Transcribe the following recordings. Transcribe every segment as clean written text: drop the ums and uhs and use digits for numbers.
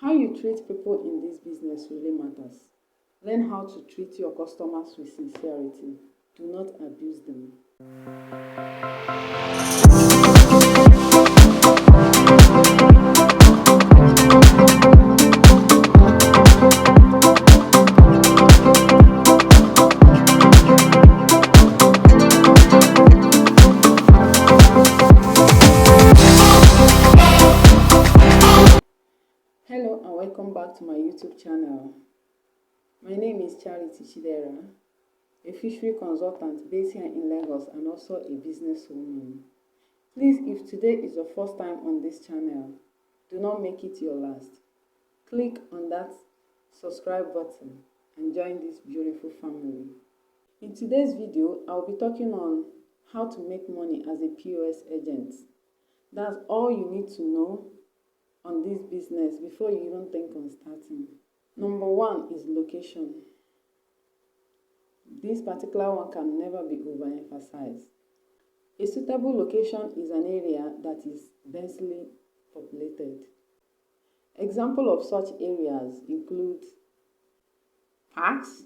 How you treat people in this business really matters. Learn how to treat your customers with sincerity. Do not abuse them. Hello and welcome back to my YouTube channel. My name is Charity Chidera, a fishery consultant based here in Lagos and also a businesswoman. Please, if today is your first time on this channel, do not make it your last. Click on that subscribe button and join this beautiful family. In today's video, I'll be talking on how to make money as a POS agent. That's all you need to know on this business before you even think on starting. Number one is location. This particular one can never be overemphasized. A suitable location is an area that is densely populated. Example of such areas include parks,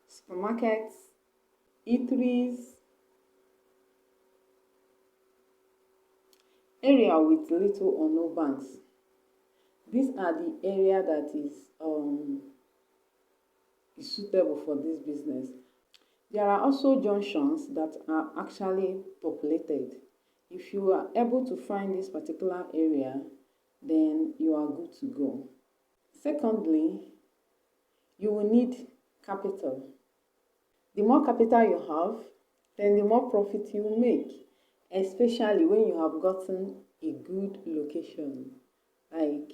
supermarkets, eateries, area with little or no banks. These are the area that is suitable for this business. There are also junctions that are actually populated. If you are able to find this particular area, then you are good to go. Secondly, you will need capital. The more capital you have, then the more profit you will make, especially when you have gotten a good location. Like,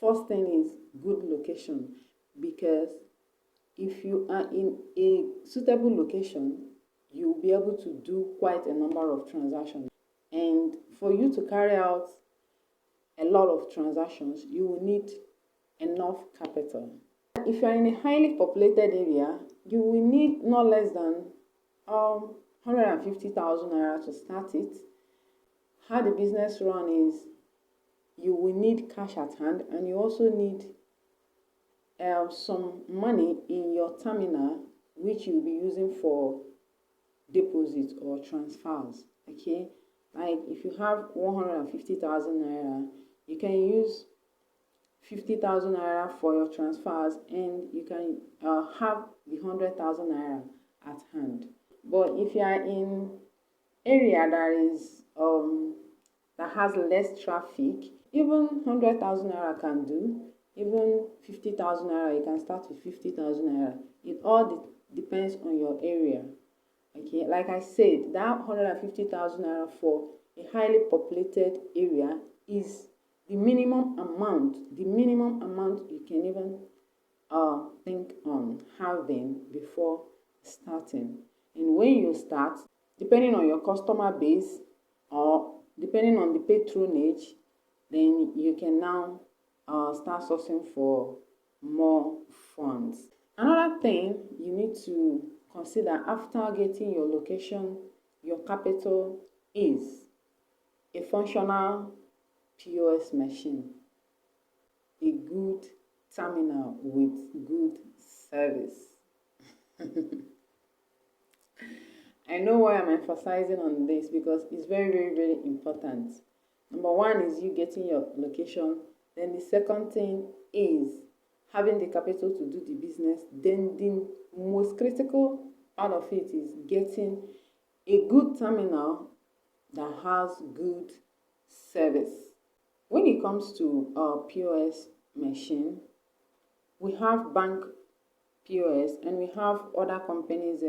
first thing is good location, because if you are in a suitable location, you'll be able to do quite a number of transactions. And for you to carry out a lot of transactions, you will need enough capital. If you are in a highly populated area, you will need not less than 150,000 naira to start it. How the business run is, you will need cash at hand, and you also need some money in your terminal, which you'll be using for deposits or transfers. Okay, like if you have 150,000 naira, you can use 50,000 naira for your transfers, and you can have the 100,000 naira at hand. But if you are in area that is that has less traffic, even 100,000 naira can do. Even 50,000 naira, you can start with 50,000 naira. It all depends on your area. Okay, like I said, that 150,000 naira for a highly populated area is the minimum amount. The minimum amount you can even think on having before starting. And when you start, depending on your customer base or depending on the patronage, then you can now start sourcing for more funds. Another thing you need to consider after getting your location, your capital, is a functional POS machine, a good terminal with good service. I know why I'm emphasizing on this, because it's very, very, very important. Number one is you getting your location. Then the second thing is having the capital to do the business. Then the most critical part of it is getting a good terminal that has good service. When it comes to POS machine, we have bank POS and we have other companies,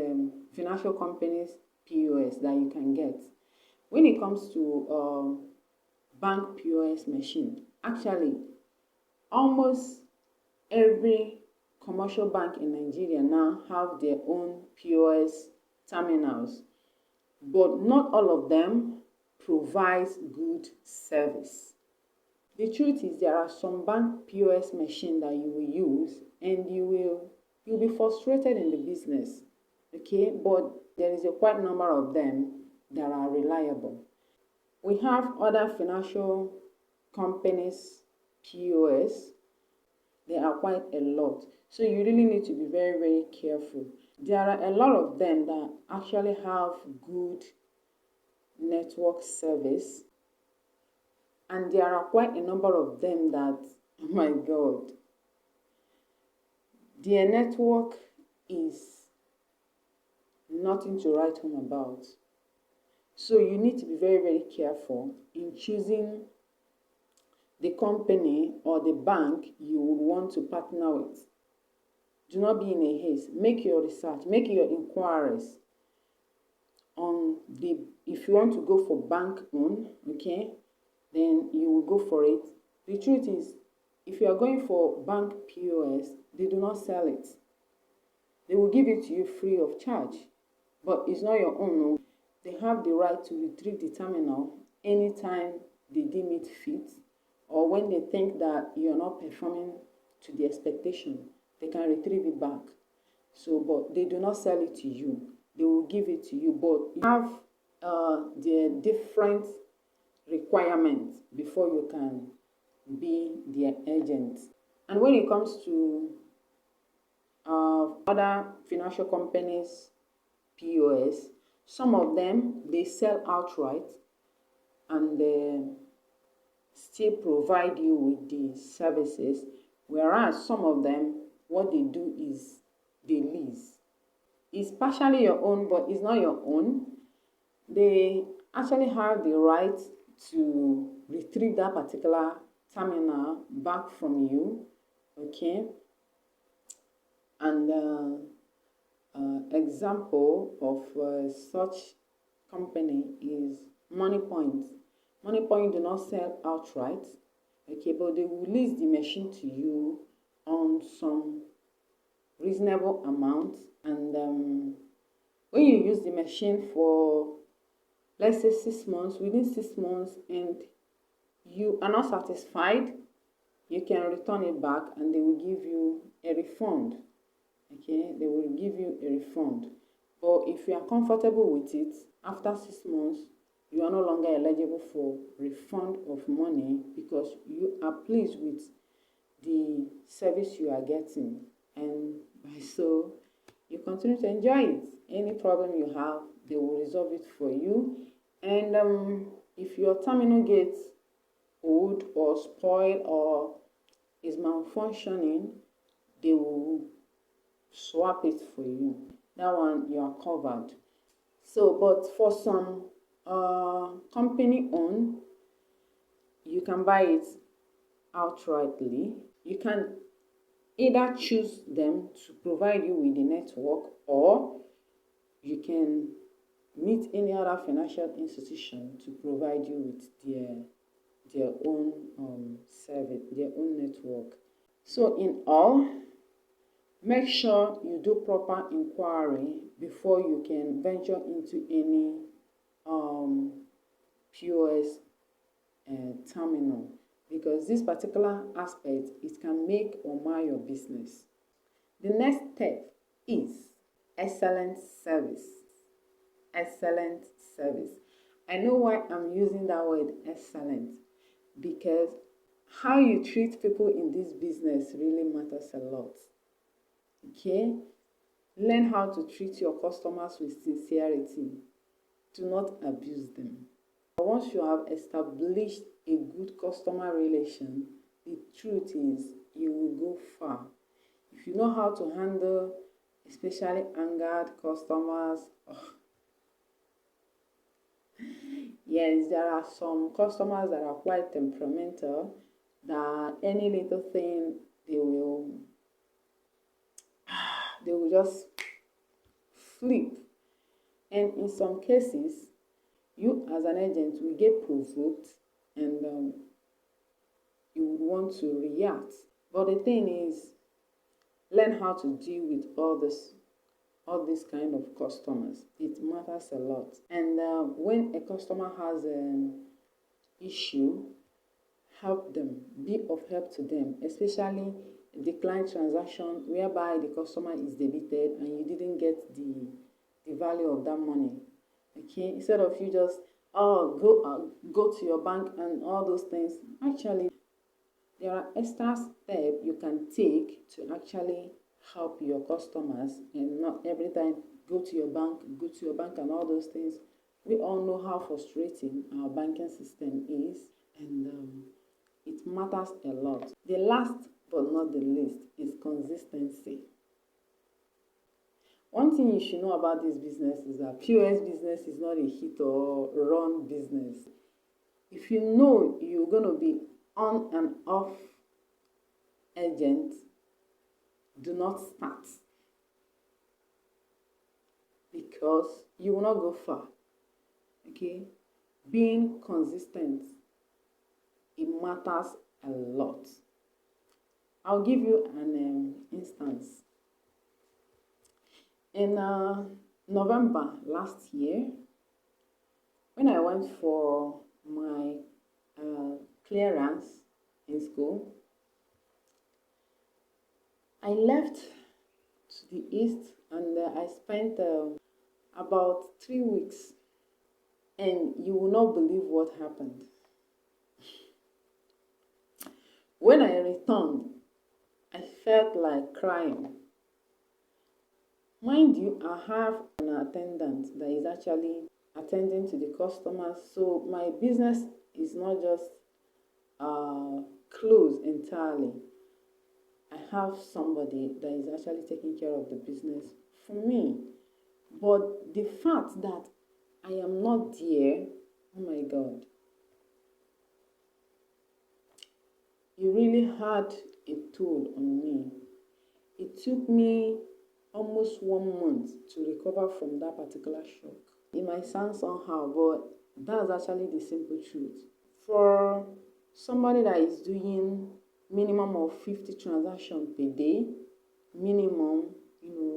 financial companies POS that you can get. When it comes to bank POS machine, actually almost every commercial bank in Nigeria now have their own POS terminals, but not all of them provides good service. The truth is, there are some bank POS machine that you will use and you'll be frustrated in the business. Okay, but there is a quite number of them that are reliable. We have other financial companies POS. There are quite a lot. So you really need to be very, very careful. There are a lot of them that actually have good network service, and there are quite a number of them that, oh my God, their network is nothing to write home about. So you need to be very, very careful in choosing the company or the bank you would want to partner with. Do not be in a haste. Make your research, make your inquiries on the, if you want to go for bank owned, okay, then you will go for it. The truth is, if you are going for bank POS, they do not sell it. They will give it to you free of charge, but it's not your own. They have the right to retrieve the terminal anytime they deem it fit, or when they think that you're not performing to the expectation, they can retrieve it back. So, but they do not sell it to you. They will give it to you, but you have the different requirements before you can be their agent. And when it comes to other financial companies POS, some of them they sell outright and still provide you with the services, whereas some of them what they do is they lease. It's partially your own, but it's not your own. They actually have the right to retrieve that particular terminal back from you, okay? And example of such company is MoneyPoint. MoneyPoint do not sell outright, okay, but they will lease the machine to you on some reasonable amount, and when you use the machine for, let's say, 6 months, within 6 months, and you are not satisfied, you can return it back and they will give you a refund. Okay, they will give you a refund. But if you are comfortable with it, after 6 months, you are no longer eligible for refund of money because you are pleased with the service you are getting, and by so you continue to enjoy it. Any problem you have, they will resolve it for you. And if your terminal gets old or spoiled or is malfunctioning, they will swap it for you. That one you are covered. So, but for some company owned, you can buy it outrightly. You can either choose them to provide you with the network, or you can meet any other financial institution to provide you with their own service, their own network. So in all, make sure you do proper inquiry before you can venture into any POS terminal, because this particular aspect, it can make or mar your business. The next step is excellent service. Excellent service. I know why I'm using that word excellent, because how you treat people in this business really matters a lot. Okay? Learn how to treat your customers with sincerity. Do not abuse them. Once you have established a good customer relation, the truth is you will go far. If you know how to handle especially angered customers, yes, there are some customers that are quite temperamental, that any little thing they will just flip. And in some cases, you as an agent will get provoked, and you would want to react. But the thing is, learn how to deal with all these kind of customers. It matters a lot. And when a customer has an issue, help them, be of help to them, especially declined transaction whereby the customer is debited and you didn't get the value of that money. Okay, instead of you just go to your bank and all those things. Actually, there are extra steps you can take to actually help your customers, and not every time go to your bank and all those things. We all know how frustrating our banking system is, and it matters a lot. The last but not the least is consistency. One thing you should know about this business is that POS business is not a hit or run business. If you know you're going to be on and off agent, do not start, because you will not go far. Okay? Being consistent, it matters a lot. I'll give you an instance. In November last year, when I went for my clearance in school, I left to the east, and I spent about 3 weeks, and you will not believe what happened. When I returned, I felt like crying. Mind you, I have an attendant that is actually attending to the customers, so my business is not just closed entirely. I have somebody that is actually taking care of the business for me. But the fact that I am not there, oh my God, it really had a toll on me. It took me almost 1 month to recover from that particular shock. It might sound somehow, but that's actually the simple truth. For somebody that is doing minimum of 50 transactions per day, minimum,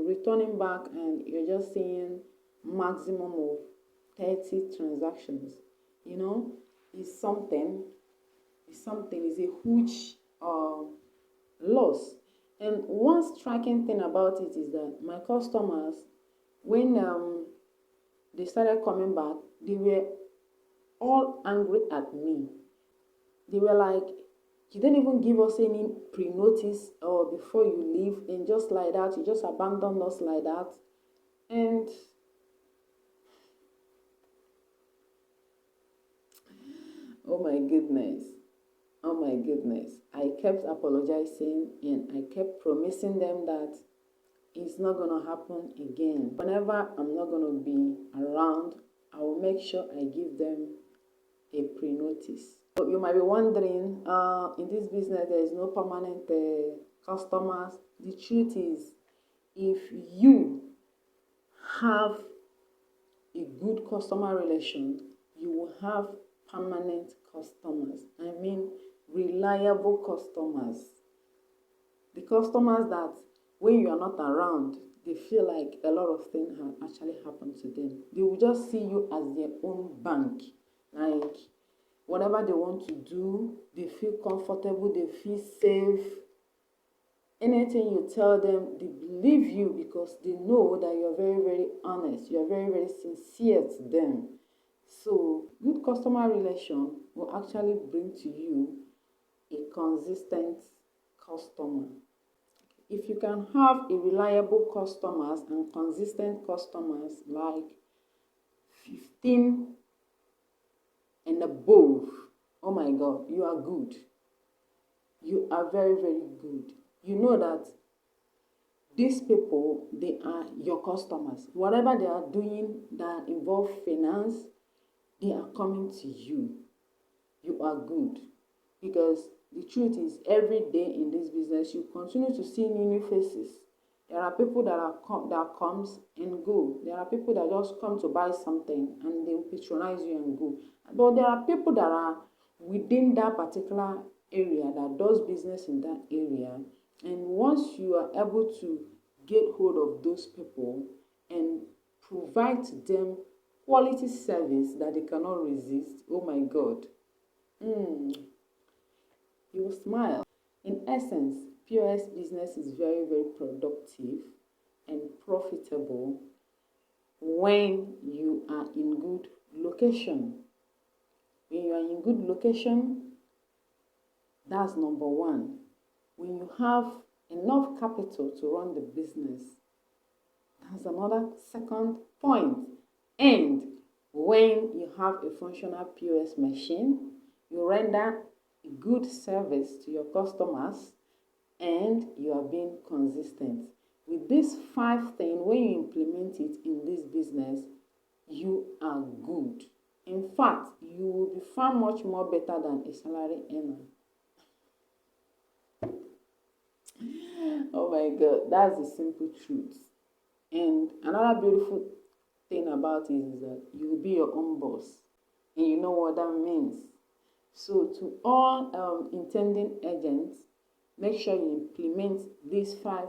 returning back, and you're just seeing maximum of 30 transactions, is something. It's a huge loss. And one striking thing about it is that my customers, when they started coming back, they were all angry at me. They were like, you didn't even give us any pre-notice or before you leave, and just like that, you just abandoned us like that. And oh my goodness. I kept apologizing, and I kept promising them that it's not going to happen again. Whenever I'm not going to be around, I will make sure I give them a pre-notice. So you might be wondering, in this business, there is no permanent customers. The truth is, if you have a good customer relation, you will have permanent customers. I mean, reliable customers. The customers that when you are not around, they feel like a lot of things have actually happened to them. They will just see you as their own bank. Like, whatever they want to do, they feel comfortable, they feel safe. Anything you tell them, they believe you, because they know that you're very, very honest. You're very, very sincere to them. So, good customer relation will actually bring to you a consistent customer. If you can have a reliable customers and consistent customers, like 15 and above, oh my God, you are good. You are very, very good. You know that these people, they are your customers. Whatever they are doing that involve finance, they are coming to you. You are good. Because the truth is, every day in this business, you continue to see new faces. There are people that comes and go. There are people that just come to buy something and they will patronize you and go. But there are people that are within that particular area, that does business in that area. And once you are able to get hold of those people and provide to them quality service that they cannot resist, oh my God, you will smile. In essence, POS business is very, very productive and profitable when you are in good location. When you are in good location, That's number one. When you have enough capital to run the business, that's another second point. And when you have a functional POS machine, you render a good service to your customers and you are being consistent. With these 5 things, when you implement it in this business, you are good. In fact, you will be far much more better than a salary earner. Oh my God, that's the simple truth. And another beautiful thing about it is that you will be your own boss, and you know what that means. So to all intending agents, make sure you implement these 5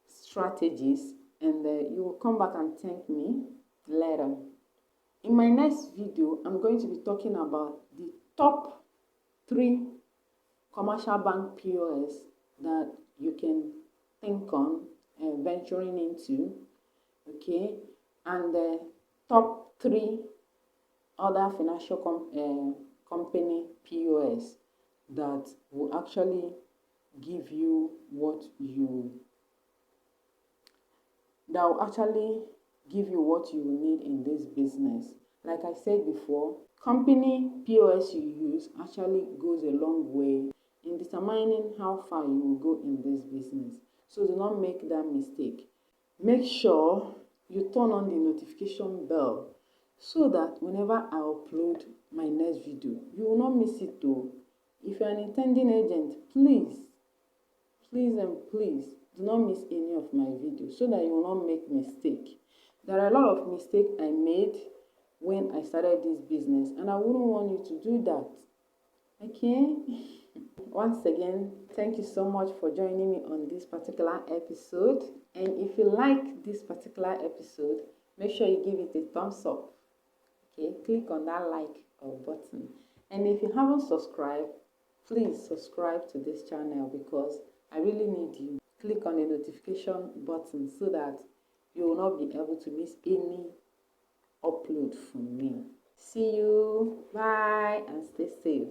strategies, and you will come back and thank me later. In my next video, I'm going to be talking about the top 3 commercial bank POS that you can think on venturing into, okay, and the top 3 other financial company POS that will actually give you what you need in this business. Like I said before, company POS you use actually goes a long way in determining how far you will go in this business. So do not make that mistake. Make sure you turn on the notification bell so that whenever I upload my next video, you will not miss it though. If you're an intending agent, please do not miss any of my videos so that you will not make mistake. There are a lot of mistakes I made when I started this business, and I wouldn't want you to do that. Okay? Once again, thank you so much for joining me on this particular episode. And if you like this particular episode, make sure you give it a thumbs up. Okay? Click on that like button. And if you haven't subscribed, please subscribe to this channel because I really need you. Click on the notification button so that you will not be able to miss any upload from me. See you. Bye and stay safe.